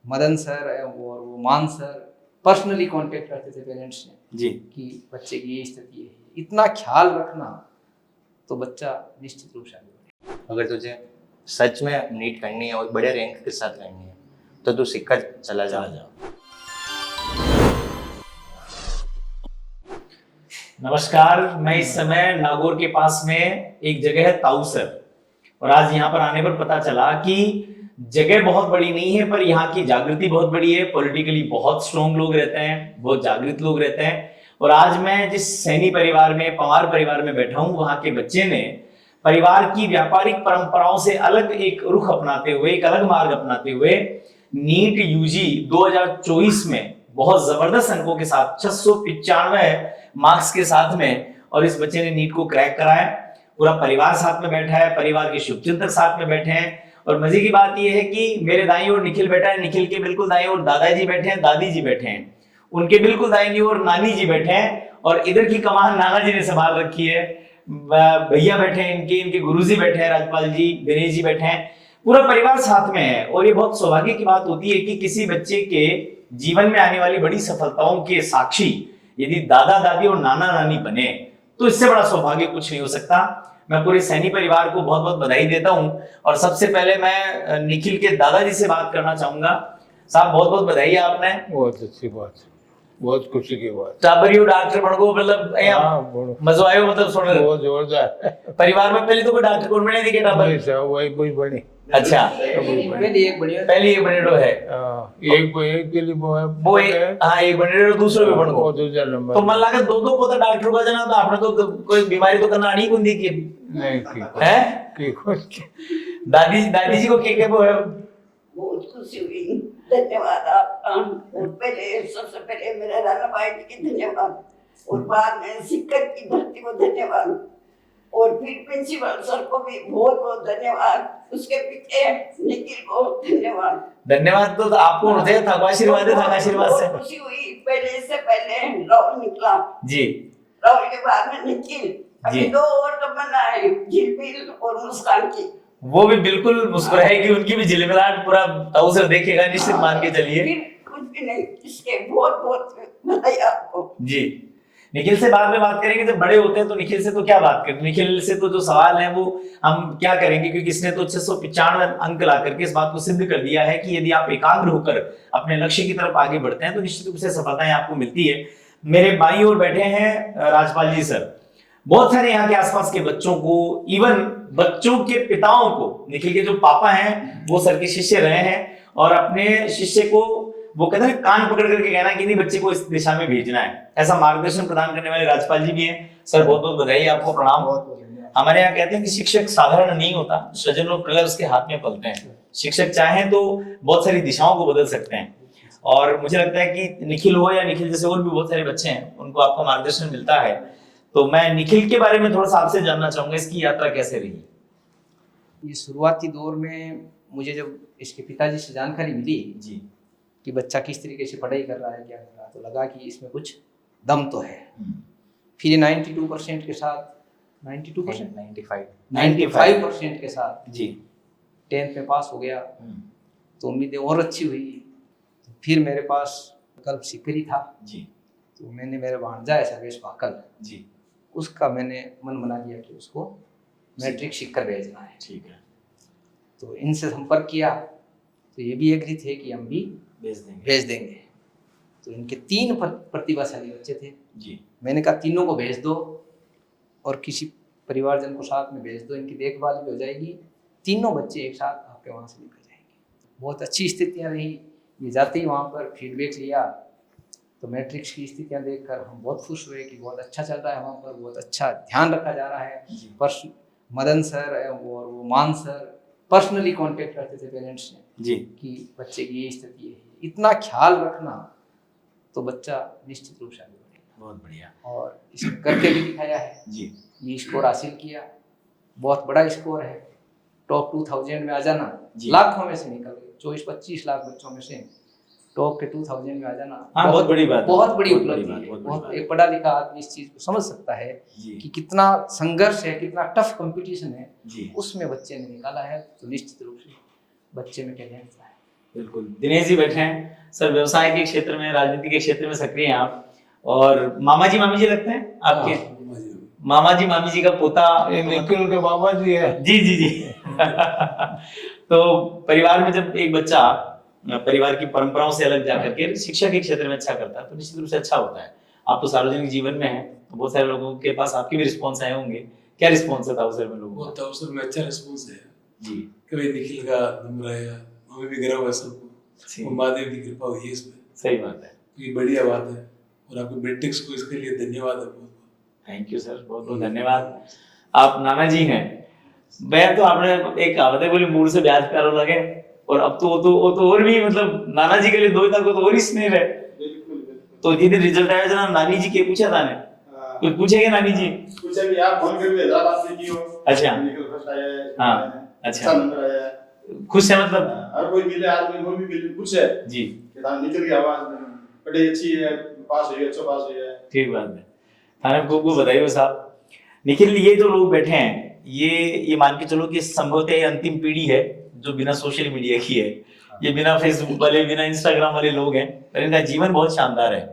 Madan sir और वो मान सर पर्सनली कांटेक्ट करते थे पेरेंट्स ने जी कि बच्चे की ये स्थिति है, इतना ख्याल रखना तो बच्चा निश्चित रूप से आगे बढ़ेगा। अगर तुझे सच में नीट करनी है और बड़े रैंक के साथ करनी है तो तू सिक्का चला जा। नमस्कार, मैं इस समय नागौर के पास में एक जगह है ताऊसर, और आज यहाँ पर आने पर पता चला कि जगह बहुत बड़ी नहीं है पर यहाँ की जागृति बहुत बड़ी है। पॉलिटिकली बहुत स्ट्रॉन्ग लोग रहते हैं, बहुत जागृत लोग रहते हैं। और आज मैं जिस सैनी परिवार में, पवार परिवार में बैठा हूँ, वहां के बच्चे ने परिवार की व्यापारिक परंपराओं से अलग एक रुख अपनाते हुए, एक अलग मार्ग अपनाते हुए नीट यूजी 2024 में बहुत जबरदस्त अंकों के साथ 695 मार्क्स के साथ में, और इस बच्चे ने नीट को क्रैक कराया। पूरा परिवार साथ में बैठा है, परिवार के शुभचिंतक साथ में बैठे हैं। और मजे की बात यह है कि मेरे दाईं ओर निखिल बैठा है, निखिल के बिल्कुल दाईं ओर दादाजी बैठे हैं, दादी जी बैठे हैं, उनके बिल्कुल दाईं ओर नानी जी बैठे हैं, और इधर की कमान नाना जी ने संभाल रखी है। भैया बैठे हैं, इनके गुरुजी बैठे हैं, राजपाल जी, दिनेश जी बैठे हैं, पूरा परिवार साथ में है। और ये बहुत सौभाग्य की बात होती है कि किसी बच्चे के जीवन में आने वाली बड़ी सफलताओं के साक्षी यदि दादा दादी और नाना नानी बने तो इससे बड़ा सौभाग्य कुछ नहीं हो सकता। मैं पूरे सैनी परिवार को बहुत बहुत बधाई देता हूं। और सबसे पहले मैं निखिल के दादाजी से बात करना चाहूंगा। साहब, बहुत बहुत बधाई आपने। बहुत अच्छी बात, बहुत खुशी की बात। टाबरियो डॉक्टर बन गो, मतलब मजो आयो, मतलब सुन बहुत जोरदार। परिवार में पहले तो कोई डॉक्टर कौन बने दिखे टाबर? वही कोई बनी। अच्छा, पहली एक बनेडो है। एक के लिए वो हाँ, एक बनेडो, दूसरे पे बन गो, दूसरा नंबर। तो मन लगा दो दो को तो डॉक्टर का जना, तो आपने तो कोई बीमारी तो करना नहीं कुंदी की नहीं है। दादी जी को के वो है, बहुत खुशी हुई। धन्यवाद आपका। और पहले सबसे पहले मेरे राणा भाई जी की धन्यवाद, और बाद में शिक्षक की धरती को धन्यवाद, और फिर प्रिंसिपल सर को भी बहुत बहुत धन्यवाद, उसके पीछे निखिल को धन्यवाद। धन्यवाद तो आपको हृदय था, आशीर्वाद था, आशीर्वाद से खुशी हुई। पहले से पहले राहुल निकला जी, राहुल के बाद में निखिल, अभी जी। दो और तो बना है, झिलमिल और मुस्कान की। वो भी बिल्कुल मुस्कुराएगी, उनकी भी झिलमिलाहट पूरा ताऊसर देखेगा, निश्चित मान के चलिए। फिर कुछ भी नहीं, इसके बहुत बहुत बधाई आपको जी। निखिल से बाद में बात करेंगे, जब बड़े होते हैं तो निखिल से तो क्या बात करें। निखिल से तो जो सवाल है वो हम क्या करेंगे, क्योंकि इसने तो 695 अंक ला करके इस बात को सिद्ध कर दिया है कि यदि आप एकाग्र होकर अपने लक्ष्य की तरफ आगे बढ़ते हैं तो निश्चित रूप से सफलताएं आपको मिलती है। मेरे बाईं ओर बैठे हैं राजपाल जी सर। बहुत सारे यहाँ के आसपास के बच्चों को, इवन बच्चों के पिताओं को, निखिल के जो पापा हैं वो सर के शिष्य रहे हैं, और अपने शिष्य को वो कहते हैं कान पकड़ करके कहना कि नहीं, बच्चे को इस दिशा में भेजना है, ऐसा मार्गदर्शन प्रदान करने वाले राजपाल जी भी हैं। सर, बहुत बहुत बधाई आपको, प्रणाम। हमारे यहाँ कहते हैं कि शिक्षक साधारण नहीं होता, सृजन और प्रलय उसके हाथ में पलते हैं। शिक्षक चाहें तो बहुत सारी दिशाओं को बदल सकते हैं, और मुझे लगता है कि निखिल हो या निखिल जैसे और भी बहुत सारे बच्चे हैं, उनको आपका मार्गदर्शन मिलता है। तो मैं निखिल के बारे में थोड़ा सा आपसे जानना चाहूंगा, इसकी यात्रा कैसे रही? ये शुरुआती दौर में मुझे जब इसके पिताजी से जानकारी मिली जी कि बच्चा किस तरीके से पढ़ाई कर रहा है, क्या कर रहा है, तो लगा कि इसमें कुछ दम तो है। फिर ये 92% के साथ, 92%, 95% के साथ जी 10th में पास हो गया। तो उम्मीदें और अच्छी हुई। फिर मेरे पास विकल्प सिकरी था जी तो मैंने, मेरे भांजा है सर्वेश भाकल जी, उसका मैंने मन बना लिया कि उसको मैट्रिक सीखकर भेजना है। ठीक है, तो इनसे संपर्क किया तो ये भी एग्री थे कि हम भी भेज देंगे। तो इनके 3 प्रतिभाशाली बच्चे थे जी। मैंने कहा तीनों को भेज दो और किसी परिवारजन को साथ में भेज दो, इनकी देखभाल भी हो जाएगी, तीनों बच्चे एक साथ आपके वहाँ से निकल जाएंगे। बहुत अच्छी स्थितियाँ रही। ये जाते ही वहाँ पर फीडबैक लिया तो मैट्रिक्स की स्थितियाँ देखकर हम बहुत खुश हुए कि बहुत अच्छा चल रहा है वहाँ पर, बहुत अच्छा ध्यान रखा जा रहा है। मदन सर और वो मान सर पर्सनली कांटेक्ट करते थे पेरेंट्स ने जी कि बच्चे की ये स्थिति है, इतना ख्याल रखना तो बच्चा निश्चित रूप से आगे बढ़ेगा। बहुत बढ़िया। और इसने करके भी दिखाया है जी, ये स्कोर हासिल किया, बहुत बड़ा स्कोर है। टॉप 2000 में आ जाना, जी। लाखों में से निकल गए, 24-25 लाख बच्चों में से टॉप के 2000 में आ जाना, हाँ, बहुत बड़ी बात है, बहुत बड़ी बहुत बड़ी उपलब्धि बात, है। बहुत बड़ी बहुत बात। एक पढ़ा लिखा आदमी इस चीज को समझ सकता है जी कि कितना संघर्ष है, कितना टफ कंपटीशन है, जी, उसमें बच्चे ने निकाला है। तो निश्चित रूप से बच्चे में टैलेंट है। बिल्कुल। दिनेश जी बैठे हैं सर, व्यवसाय के क्षेत्र में, राजनीति के क्षेत्र में सक्रिय हैं आप, और मामा जी मामी जी लगते हैं आपके? मामा जी मामी जी का पोता ये निखिल के बाबा जी है। जी जी जी तो परिवार में जब एक बच्चा परिवार की परंपराओं से अलग जाकर के शिक्षा के क्षेत्र में अच्छा करता है तो निश्चित रूप से अच्छा होता है। आप तो सार्वजनिक जीवन में हैं तो बहुत सारे लोगों के पास आपके भी रिस्पॉन्स आए होंगे, क्या रिस्पॉन्स है ताउसर में लोगों का? ताउसर में अच्छा रिस्पॉन्स है जी। कभी निखिल का नंबर आया, हमें भी गर्व है सबको, और महादेव की कृपा हुई है इसमें। सही बात है, तो ये बढ़िया बात है, और आपके मैट्रिक्स को इसके लिए धन्यवाद है बहुत। थैंक यू सर, बहुत बहुत धन्यवाद। आप नाना जी हैं, मैं तो आपने एक कहावत है बोली मूड से ब्याज प्यारो लगे, और अब तो वो तो और भी मतलब नाना जी के लिए दो को तो और ही स्नेह है। तो जिस दिन रिजल्ट आया जना नानी जी के पूछा था ने, कुछ पूछेगे नानी जी? पूछा कि आप फोन करके बात नहीं की हो। अच्छा, निकल फर्स्ट आया है, हाँ, अच्छा नंबर आया है, खुश है मतलब? हर कोई मिले आदमी को भी मिले पूछे जी कि तान निकल की आवाज बड़ी अच्छी है, पास हुई है, अच्छा पास हुई है। ठीक बात है। थाने को बताइए साहब, निखिल ये जो लोग बैठे हैं ये मान के चलो कि संभवतः अंतिम पीढ़ी है जो बिना सोशल मीडिया की है, ये बिना फेसबुक वाले, बिना इंस्टाग्राम वाले लोग हैं, पर इनका जीवन बहुत शानदार है।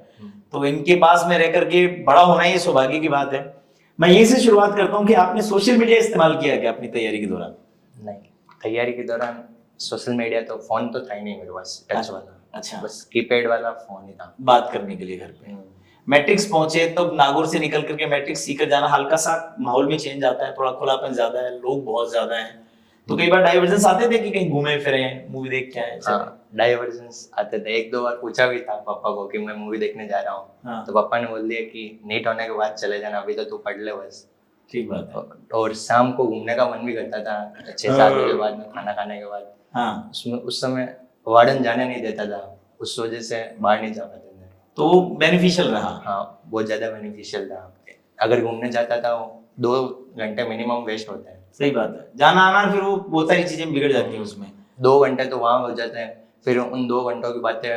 तो इनके पास में रह करके बड़ा होना ये सौभाग्य की बात है। मैं यहीं से शुरुआत करता हूँ कि आपने सोशल मीडिया इस्तेमाल किया क्या अपनी तैयारी के दौरान? नहीं, तैयारी के दौरान सोशल मीडिया तो फोन तो था ही नहीं मेरे पास, टच वाला। अच्छा, बस कीपैड वाला फोन ही था बात करने के लिए घर पे। मैट्रिक्स पहुंचे तब नागौर से निकल करके मैट्रिक्स सीकर जाना, हल्का सा माहौल में चेंज आता है, थोड़ा खुलापन ज्यादा है, लोग बहुत ज्यादा हैं, तो कई बार डाइवर्जेंस आते थे कि कहीं घूमे फिरे, मूवी देख के आए? हाँ, डाइवर्जेंस आते थे। एक दो बार पूछा भी था पापा को कि मैं मूवी देखने जा रहा हूँ। हाँ। तो पापा ने बोल दिया कि नीट होने के बाद चले जाना, अभी तो तू पढ़ ले बस। ठीक बात है। और शाम को घूमने का मन भी करता था 6-7 बजे बाद में, खाना खाने के बाद। हाँ, उसमें उस समय वार्डन जाने नहीं देता था, उस वजह से बाहर नहीं जा पाते थे। तो बेनिफिशियल रहा। हाँ, बहुत ज्यादा बेनिफिशियल था। अगर घूमने जाता था 2 घंटे मिनिमम वेस्ट होते हैं। सही बात है, जाना आना, फिर वो बहुत सारी चीजें बिगड़ जाती हैं उसमें। 2 घंटे तो वहां हो जाते हैं, फिर उन 2 घंटों की बातें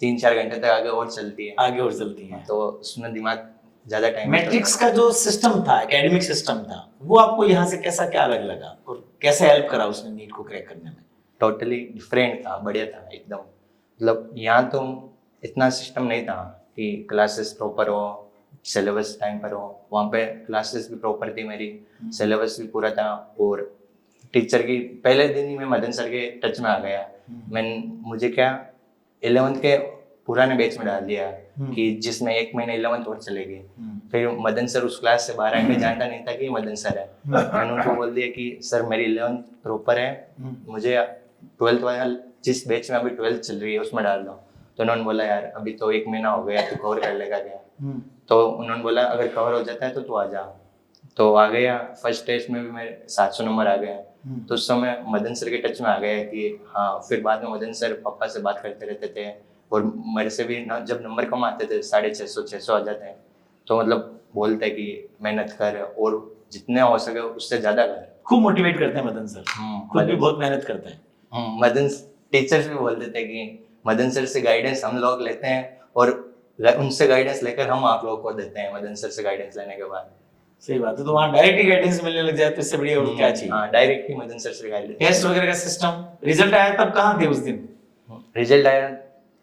3-4 घंटे तक आगे और चलती है, आगे और चलती हैं। तो उसमें दिमाग ज्यादा टाइम। मैट्रिक्स का जो सिस्टम था, एकेडमिक सिस्टम था, वो आपको यहाँ से कैसा क्या अलग लगा और कैसे हेल्प करा उसने नीट को क्रैक करने में? टोटली डिफरेंट था, बढ़िया था एकदम। मतलब यहाँ तो इतना सिस्टम नहीं था कि क्लासेस प्रॉपर हो, सिलेबस टाइम पर हो। वहाँ पे क्लासेस भी प्रॉपर थी मेरी, सिलेबस भी पूरा था, और टीचर की पहले दिन ही मैं मदन सर के टच में आ गया। मुझे क्या 11th के पुराने बैच में डाल दिया कि जिसमें 1 महीने 11th और चलेगी। फिर मदन सर उस क्लास से बाहर आके जानता नहीं था कि मदन सर है। मैंने उनको बोल दिया कि सर मेरी 11th प्रॉपर है, मुझे 12th वाला जिस बैच में अभी 12th चल रही है उसमें डाल दो। तो उन्होंने बोला यार अभी तो 1 महीना हो गया, तू कवर कर लेगा क्या? तो उन्होंने बोला अगर कवर हो जाता है तो तू आ जा। तो आ गया। फर्स्ट टेस्ट में भी मेरे 700 नंबर आ गए। तो उस समय मदन सर के टच में आ गया कि हाँ। फिर बाद में मदन सर पापा से बात करते रहते थे, और मेरे से भी जब नंबर कम आते थे 650-600 आ जाते हैं, तो मतलब बोलते कि मेहनत कर और जितने हो सके उससे ज्यादा कर। खूब मोटिवेट करते हैं मदन सर, खुद भी बहुत मेहनत करते हैं। मदन टीचर्स भी बोलते थे कि मदन सर से गाइडेंस हम लोग लेते हैं और उनसे गाइडेंस लेकर हम आप लोगों को देते हैं मदन सर से गाइडेंस लेने के बाद। सही बात है, तो वहाँ डायरेक्ट ही गाइडेंस मिलने लग जाए तो इससे बढ़िया और क्या चाहिए? हाँ, डायरेक्ट ही मदन सर से गाइडेंस। टेस्ट वगैरह का सिस्टम, रिजल्ट आया तब कहाँ थे उस दिन? रिजल्ट आया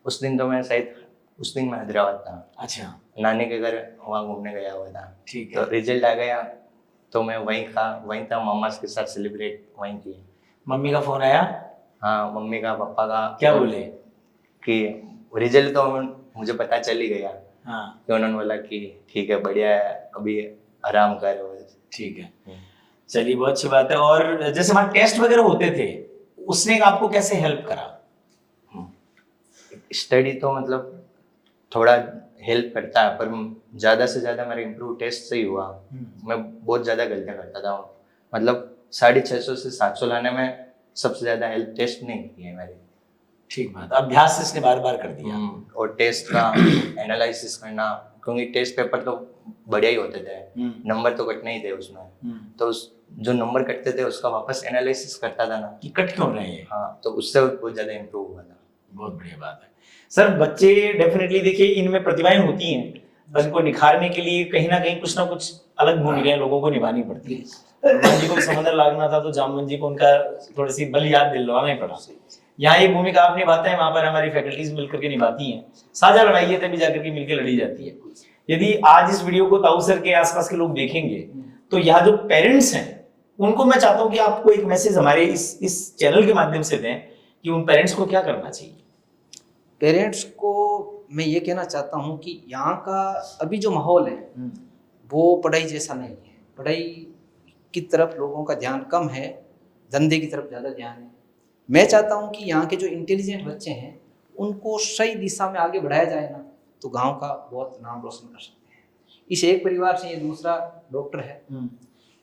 उस दिन तो मैं शायद उस दिन मैं हैदराबाद था। अच्छा, नानी के घर वहाँ घूमने गया हुआ था। ठीक है। तो रिजल्ट आ गया तो मैं वहीं था, मामा के साथ सेलिब्रेट वहीं किए। मम्मी का फोन आया? हाँ, मम्मी का पापा का। क्या बोले? कि रिजल्ट तो मुझे पता चल ही गया। हाँ, कि उन्होंने बोला कि ठीक है, बढ़िया है, अभी आराम कर। ठीक है, चलिए बहुत अच्छी बात है। और जैसे वहाँ टेस्ट वगैरह होते थे, उसने आपको कैसे हेल्प करा? स्टडी तो मतलब थोड़ा हेल्प करता है, पर ज़्यादा से ज़्यादा मेरा इम्प्रूव टेस्ट से ही हुआ। मैं बहुत ज़्यादा गलतियाँ करता था, मतलब 650 से 700 लाने में सबसे ज़्यादा हेल्प टेस्ट नहीं की है मेरी। ठीक बात, अभ्यास इसने बार बार कर दिया। और टेस्ट का एनालिसिस करना, क्योंकि टेस्ट पेपर तो बढ़िया ही होते थे, नंबर तो कटने ही थे उसमें। तो जो नंबर कटते थे उसका वापस एनालिसिस करता था ना कि कट क्यों रहे हैं। हाँ, तो उससे बहुत ज़्यादा इम्प्रूव हुआ था। बहुत बढ़िया बात है सर। बच्चे डेफिनेटली देखिए इनमें प्रतिभाएं होती हैं, बस इनको निखारने के लिए कहीं ना कुछ अलग भूमिकाएं लोगों को निभानी पड़ती है। हनुमान जी को समंदर लागना था तो जामवंत जी को उनका थोड़ी सी बल याद दिलवाना ही पड़ा। यहाँ ये भूमिका आप निभाते हैं, वहां पर हमारी फैकल्टीज मिलकर के निभाती हैं। साझा लड़ाई है तभी जाकर के मिलकर लड़ी जाती है। यदि आज इस वीडियो को ताऊ सर के आसपास के लोग देखेंगे तो यहाँ जो पेरेंट्स हैं उनको मैं चाहता हूँ कि आपको एक मैसेज हमारे इस चैनल के माध्यम से दें कि उन पेरेंट्स को क्या करना चाहिए। पेरेंट्स को मैं ये कहना चाहता हूँ कि यहाँ का अभी जो माहौल है वो पढ़ाई जैसा नहीं है। पढ़ाई की तरफ लोगों का ध्यान कम है, धंधे की तरफ ज़्यादा ध्यान है। मैं चाहता हूँ कि यहाँ के जो इंटेलिजेंट बच्चे हैं उनको सही दिशा में आगे बढ़ाया जाए ना, तो गांव का बहुत नाम रोशन कर सकते हैं। इस एक परिवार से ये दूसरा डॉक्टर है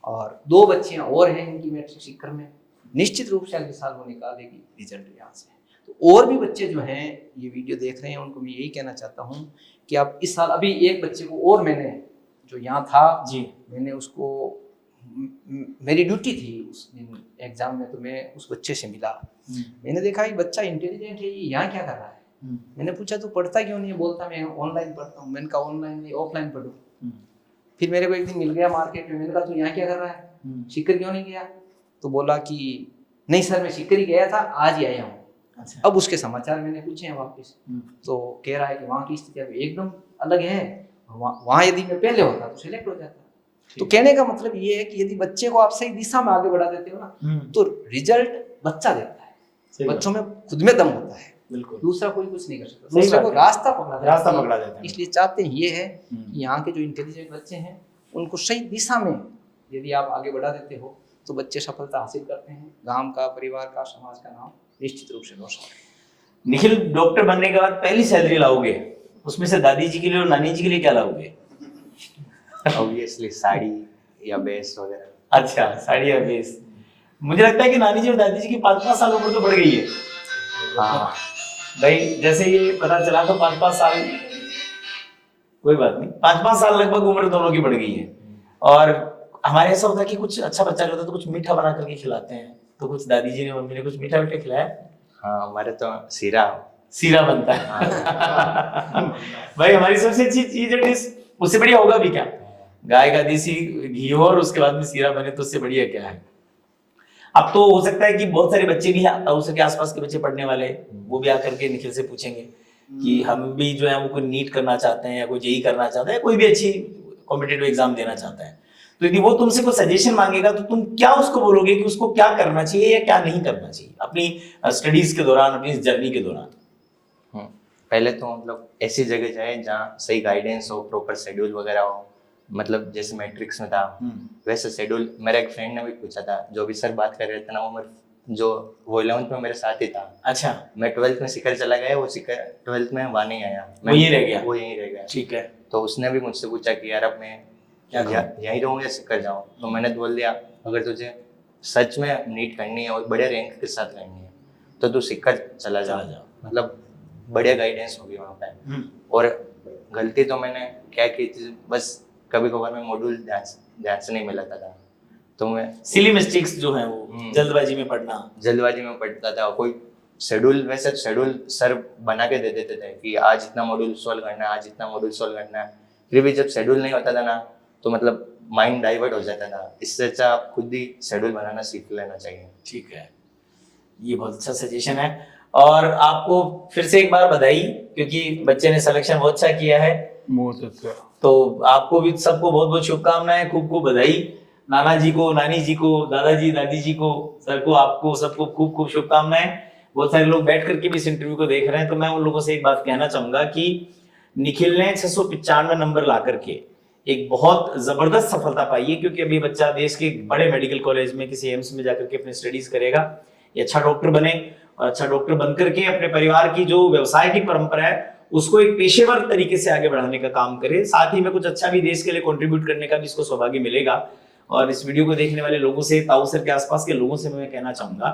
और 2 बच्चियाँ और हैं इनकी मैट्रिक सीकर में। निश्चित रूप से अगले साल वो निकालेगी रिजल्ट यहाँ से। तो और भी बच्चे जो हैं ये वीडियो देख रहे हैं उनको मैं यही कहना चाहता हूँ कि आप इस साल, अभी एक बच्चे को और मैंने जो यहाँ था जी, मैंने उसको, मेरी ड्यूटी थी उस दिन एग्जाम में, तो मैं उस बच्चे से मिला। मैंने देखा ये बच्चा इंटेलिजेंट है, ये यहाँ क्या कर रहा है। मैंने पूछा तू पढ़ता क्यों नहीं है, बोलता मैं ऑनलाइन पढ़ता हूँ। मैंने कहा ऑनलाइन नहीं ऑफलाइन पढ़ो। फिर मेरे को एक दिन मिल गया मार्केट में, मैंने कहा तू यहाँ क्या कर रहा है, सीकर क्यों नहीं गया। तो बोला कि नहीं सर मैं सीकर ही गया था, आज ही आया हूँ। अच्छा। अब उसके समाचार मैंने पूछे हैं वापस, तो कह रहा है कि वहाँ की स्थिति एकदम अलग है, वहाँ यदि मैं पहले होता तो सिलेक्ट हो जाता। तो कहने का मतलब ये है कि यदि बच्चे को आप सही दिशा में आगे बढ़ा देते हो ना, तो रिजल्ट बच्चा देता है। बच्चों में खुद में दम होता है, बिल्कुल, दूसरा कोई कुछ नहीं कर सकता, दूसरे को रास्ता पकड़ा देता है। इसलिए चाहते हैं ये है कि यहाँ के जो इंटेलिजेंट बच्चे हैं उनको सही दिशा में यदि आप आगे बढ़ा देते हो तो बच्चे सफलता हासिल करते हैं। गांव का, परिवार का, समाज का नाम निश्चित रूप से रोशन। निखिल, डॉक्टर बनने के बाद पहली सैलरी लाओगे, उसमें से दादी जी के लिए और नानी जी के लिए क्या लाओगे? ऑब्वियसली साड़ी या बेस वगैरह। अच्छा, साड़ी या बेस। मुझे लगता है कि नानी जी और दादी जी की 5-5 साल उम्र तो बढ़ गई है। हाँ भाई, जैसे ये पता चला तो 5-5 साल, कोई बात नहीं, 5-5 साल लगभग उम्र दोनों की बढ़ गई है। और हमारे ऐसा होता है कि कुछ अच्छा बच्चा होता है तो कुछ मीठा बना करके खिलाते हैं, तो कुछ दादी जी ने, मम्मी ने कुछ मीठा मीठा खिलाया? हाँ, हमारे तो सीरा बनता है। भाई हमारी सबसे अच्छी चीज है डिश, उससे बढ़िया होगा भी क्या? गाय का देसी घी हो और उसके बाद में सीरा बने तो उससे बढ़िया क्या है। अब तो हो सकता है कि बहुत सारे बच्चे भी ताऊ सर के आसपास के बच्चे पढ़ने वाले, वो भी आकर के निखिल से पूछेंगे कि हम भी जो है वो कोई नीट करना चाहते हैं या कोई जेई करना चाहते हैं, कोई भी अच्छी कॉम्पिटिटिव एग्जाम देना चाहता है। तो यदि वो तुमसे कोई सजेशन मांगेगा तो तुम क्या उसको बोलोगे कि उसको क्या करना चाहिए या क्या नहीं करना चाहिए अपनी स्टडीज के दौरान, अपनी जर्नी के दौरान? पहले तो मतलब ऐसी जगह जाए जहाँ सही गाइडेंस हो, प्रॉपर शेड्यूल वगैरह हो। मतलब जैसे मैट्रिक्स में था वैसे शेड्यूल। मेरा एक फ्रेंड ने भी पूछा था, जो भी सर बात कर रहे थे ना, वो 11th में मेरे साथ ही था। अच्छा। मैं 12th में सीकर चला गया, वो सीकर 12th में वहाँ नहीं आया, वो यहीं रह गया। ठीक है। तो उसने भी मुझसे पूछा कि यार अब मैं यहीं रहूँ या सीकर जाऊँ। तो मैंने बोल दिया अगर तुझे सच में नीट करनी है और बड़े रैंक के साथ करनी है तो तू सीकर चला जा। मतलब बढ़िया गाइडेंस होगी वहाँ पे। और गलती तो मैंने क्या की थी, बस कभी कभार में मॉड्यूल ध्यान से नहीं मिलाता था, तो मैं सिली मिस्टेक्स जो है वो जल्दबाजी में पढ़ता था। कोई शेड्यूल, वैसे शेड्यूल सर बना के दे देते थे कि आज इतना मॉड्यूल सॉल्व करना है, आज इतना मॉड्यूल सॉल्व करना है। फिर भी जब शेड्यूल नहीं होता था ना तो मतलब माइंड डाइवर्ट हो जाता था। इससे अच्छा आप खुद ही शेड्यूल बनाना सीख लेना चाहिए। ठीक है, ये बहुत अच्छा सजेशन है। और आपको फिर से एक बार बधाई, क्योंकि बच्चे ने सिलेक्शन बहुत अच्छा किया है। बहुत अच्छा। तो आपको भी सबको बहुत बहुत शुभकामनाएं, खूब खूब बधाई। नाना जी को, नानी जी को, दादाजी दादी जी को, सर को, आपको सबको खूब खूब शुभकामनाएं। बहुत सारे लोग बैठ करके भी इस इंटरव्यू को देख रहे हैं, तो मैं उन लोगों से एक बात कहना चाहूंगा कि निखिल ने 695 नंबर ला करके एक बहुत जबरदस्त सफलता पाई है। क्योंकि अभी बच्चा देश के बड़े मेडिकल कॉलेज में, किसी एम्स में जाकर के अपनी स्टडीज करेगा, ये अच्छा डॉक्टर बने और अच्छा डॉक्टर बनकर के अपने परिवार की जो व्यवसाय की परंपरा है उसको एक पेशेवर तरीके से आगे बढ़ाने का काम करे। साथ ही में कुछ अच्छा भी देश के लिए कंट्रीब्यूट करने का भी इसको सौभाग्य मिलेगा। और इस वीडियो को देखने वाले लोगों से, ताऊ सर के आसपास के लोगों से मैं कहना चाहूंगा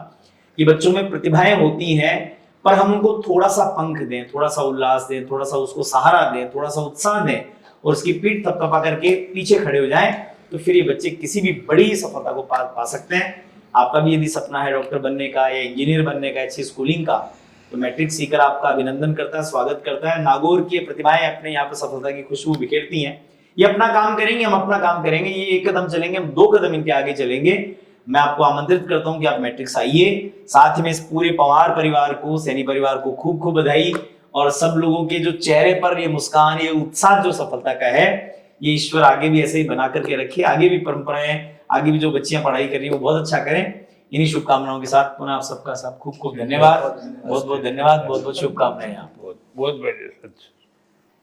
कि बच्चों में प्रतिभाएं होती हैं, पर हम उनको थोड़ा सा पंख दें, थोड़ा सा उल्लास दें, थोड़ा सा उसको सहारा दें, थोड़ा सा उत्साह दें और उसकी पीठ थपथपा करके पीछे खड़े हो जाएं, तो फिर ये बच्चे किसी भी बड़ी सफलता को पा सकते हैं। आपका भी यदि सपना है डॉक्टर बनने का या इंजीनियर बनने का, अच्छी स्कूलिंग का, तो मैट्रिक सीकर आपका अभिनंदन करता है, स्वागत करता है। नागौर की प्रतिभाएं अपने यहाँ पर सफलता की खुशबू बिखेरती हैं। ये अपना काम करेंगे, हम अपना काम करेंगे, ये एक कदम चलेंगे, हम 2 कदम इनके आगे चलेंगे। मैं आपको आमंत्रित करता हूं कि आप मैट्रिक्स आइए। साथ में इस पूरे पवार परिवार को, सैनी परिवार को खूब खूब बधाई, और सब लोगों के जो चेहरे पर ये मुस्कान, ये उत्साह जो सफलता का है, ये ईश्वर आगे भी ऐसे ही बना करके रखे। आगे भी परंपराएं, आगे भी जो बच्चियां पढ़ाई कर रही है वो बहुत अच्छा करें। इन्हीं शुभकामनाओं के साथ पुनः आप सबका सब खूब खूब धन्यवाद, बहुत बहुत धन्यवाद, बहुत बहुत शुभकामनाएं आपको। बहुत बढ़िया, सच।